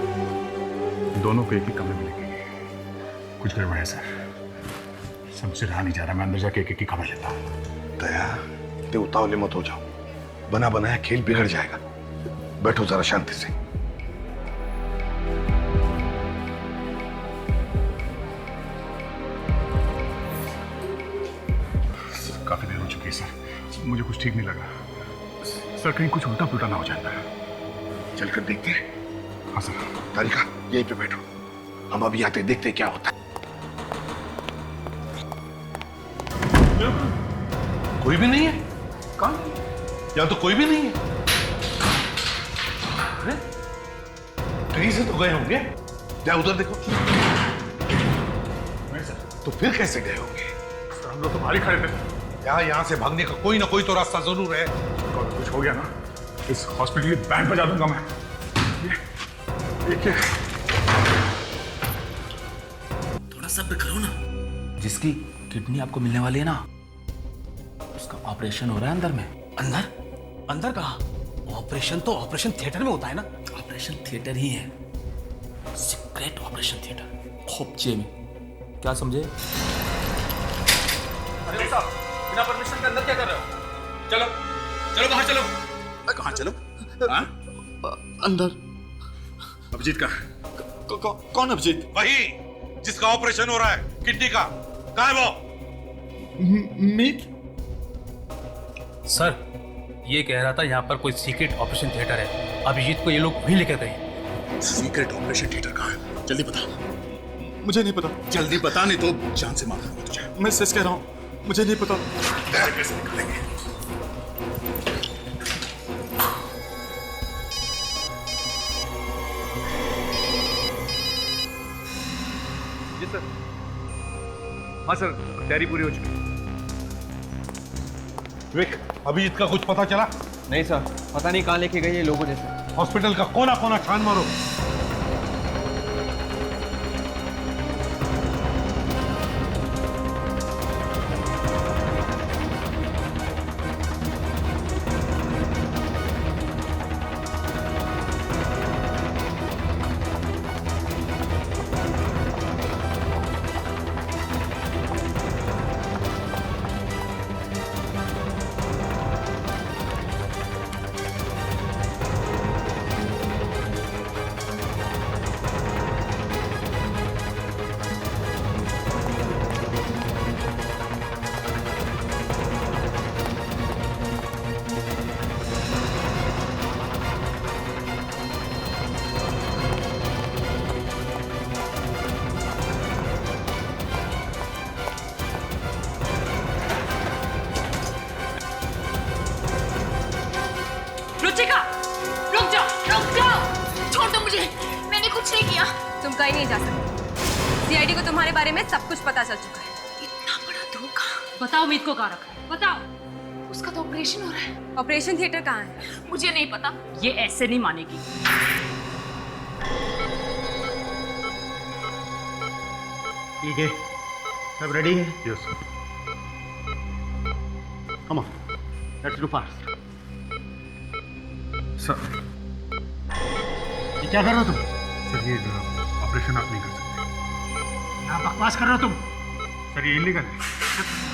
दोनों को एक ही कमरे में लेके गए। कुछ गड़बड़ है सर, सबसे रहा नहीं जा रहा। मैं अंदर जाके एक की खबर लेता हूँ। दया, ते उतावले मत हो जाओ, बना बनाया खेल बिगड़ जाएगा। बैठो जरा शांति से। काफी देर हो चुकी है सर, मुझे कुछ ठीक नहीं लगा। सर कहीं कुछ उल्टा पुल्टा ना हो जाता है। चलकर देखते हैं। हाँ सर। तारिका, यहीं पे बैठो, हम अभी आते देखते क्या होता है। कोई भी नहीं है? कहाँ? यहाँ तो कोई भी नहीं है। कहीं से तो गए होंगे। क्या उधर देखो। नहीं सर। तो फिर कैसे गए होंगे? सर हम लोग तो बाहर ही खड़े थे। यहाँ से भागने का कोई ना कोई तो रास्ता जरूर है। कुछ हो गया ना, इस हॉस्पिटल की बैंड बजा दूंगा मैं। ये क्या? थोड़ा सब्र करो ना। जिसकी किडनी आपको मिलने वाली है ना, उसका ऑपरेशन हो रहा है अंदर में। अंदर? अंदर कहाँ? ऑपरेशन तो ऑपरेशन थिएटर में होता है ना। ऑपरेशन थिएटर ही है, सीक्रेट ऑपरेशन थिएटर, खोपचे में। क्या समझे? अरे साहब, बिना परमिशन के अंदर क्या कर रहे हो? चलो चलो बाहर चलो। कहाँ चलो? हाँ? अंदर। अभिजीत का कौन अभिजीत? वही जिसका ऑपरेशन हो रहा है किडनी का। कहाँ है वो? मीत सर, ये कह रहा था यहाँ पर कोई सीक्रेट ऑपरेशन थिएटर है। अभिजीत को ये लोग वहीं लेकर गए। सीक्रेट ऑपरेशन थिएटर कहाँ है? जल्दी बता। मुझे नहीं पता। जल्दी बता, नहीं तो जान से मार दूंगा तुझे। मैं सच कह रहा हूँ, मुझे नहीं पता। कैसे निकालेंगे? जी सर। हाँ सर, तैयारी पूरी हो चुकी है। विक, अभिजीत का कुछ पता चला? नहीं सर, पता नहीं कहाँ लेके गए ये लोगों जैसे। हॉस्पिटल का कोना कोना छान मारो। रुचिका, रुक जाओ, रुक जाओ, छोड़ दो मुझे, मैंने कुछ नहीं किया। तुम कहीं नहीं जा सकते। सीआईडी को तुम्हारे बारे में सब कुछ पता चल चुका है। इतना बड़ा धोखा। बताओ मीत को कहाँ रखा है, बताओ। उसका तो ऑपरेशन हो रहा है। ऑपरेशन थिएटर कहाँ है? मुझे नहीं पता। ये ऐसे नहीं मानेगी। ठीक है, सब रेडी है? Yes sir. Come on, let's do fast. Sir ये क्या कर रहे हो तुम? सर ये ऑपरेशन आप नहीं कर सकते। क्या बकवास कर रहे हो तुम? सर ये इलीगल है।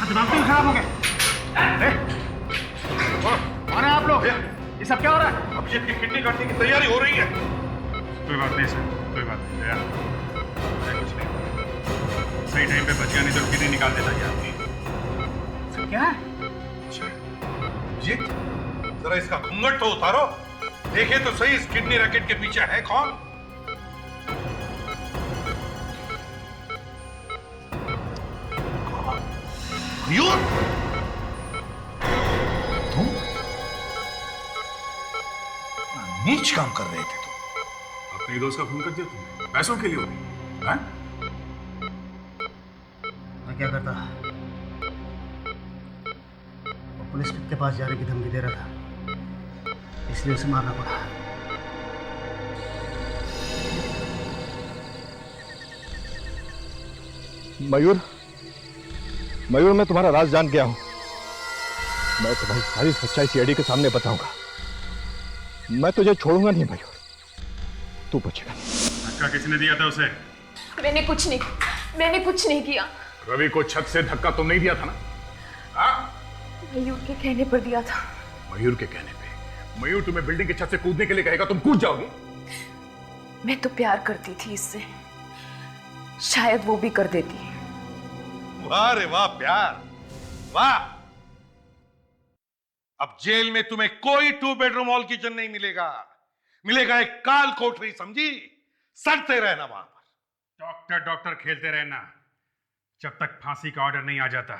दिमाग तो खराब हो गया। कौन है आप लोग? ये सब क्या हो रहा है? अभिजीत की किडनी काटने की तैयारी हो रही है। कोई बात नहीं सर, कोई बात नहीं दया, कुछ नहीं। सही टाइम पे बच गया, नहीं तो किडनी निकाल देता ये आदमी। क्या है? जीत, जरा इसका घूंघट तो उतारो, देखे तो सही इस किडनी रैकेट के पीछे है कौन? मयूर, तुम नीच काम कर रहे थे तुम। अपने दोस्त का खून कर दिया तुमने, पैसों के लिए हो गई, हाँ? मैं क्या करता? वो पुलिस के पास जाने की धमकी दे रहा था, इसलिए उसे मारना पड़ा। मयूर, मयूर मैं तुम्हारा राज जान गया हूं। मैं तुम्हारी सारी सच्चाई सीआईडी के सामने बताऊंगा। मैं तुझे छोड़ूंगा नहीं मयूर, तू बचेगा नहीं। धक्का किसने दिया था उसे? मैंने कुछ नहीं किया। रवि को छत से धक्का तुम नहीं दिया था ना? हाँ? मयूर के कहने पर दिया था। मयूर के कहने पे? मयूर तुम्हें बिल्डिंग की छत से कूदने के लिए कहेगा, तुम कूद जाओगी? मैं तो प्यार करती थी इससे, शायद वो भी कर देती। वाह रे वाह, प्यार, वाह। अब जेल में तुम्हें कोई 2 बेडरूम हॉल किचन नहीं मिलेगा, मिलेगा एक काल कोठरी, समझी? सड़ते रहना वहां पर। डॉक्टर डॉक्टर खेलते रहना जब तक फांसी का ऑर्डर नहीं आ जाता।